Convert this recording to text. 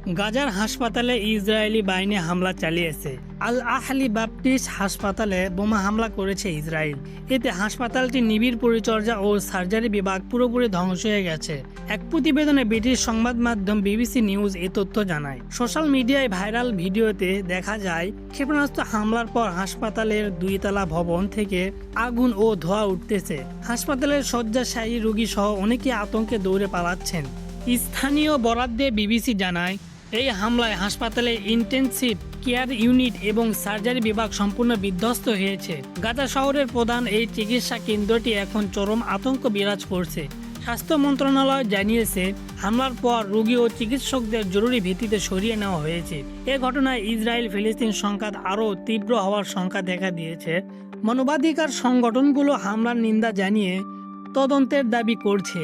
গাজার হাসপাতালে ইসরায়েলি বাহিনী হামলা চালিয়েছে। আল আহলি বাপ্টিস্ট হাসপাতালে বোমা হামলা করেছে ইসরায়েল। এতে হাসপাতালটি নিবিড় পরিচর্যা ও সার্জারি বিভাগ পুরোপুরি ধ্বংস হয়ে গেছে। এক প্রতিবেদনে ব্রিটিশ সংবাদ মাধ্যম বিবিসি নিউজ এ তথ্য জানায়। সোশ্যাল মিডিয়ায় ভাইরাল ভিডিওতে দেখা যায় ক্ষেপণাস্ত্র হামলার পর হাসপাতালের 2 তলা ভবন থেকে আগুন ও ধোঁয়া উঠতেছে। হাসপাতালের শয্যাশায়ী রোগী সহ অনেকে আতঙ্কে দৌড়ে পালাচ্ছেন। স্থানীয় বরাদ্দে বিবিসি জানায়, এই হামলায় হাসপাতালের ইন্টেনসিভ কেয়ার ইউনিট এবং সার্জারি বিভাগ সম্পূর্ণ বিধ্বস্ত হয়েছে। গাজা শহরের প্রধান এই চিকিৎসা কেন্দ্রটি এখন চরম আতঙ্ক বিরাজ করছে। স্বাস্থ্য মন্ত্রণালয় জানিয়েছে, হামলার পর রোগী ও চিকিৎসকদের জরুরি ভিত্তিতে সরিয়ে নেওয়া হয়েছে। এ ঘটনায় ইসরায়েল ফিলিস্তিন সংঘাত আরও তীব্র হওয়ার শঙ্কা দেখা দিয়েছে। মানবাধিকার সংগঠনগুলো হামলার নিন্দা জানিয়ে তদন্তের দাবি করছে।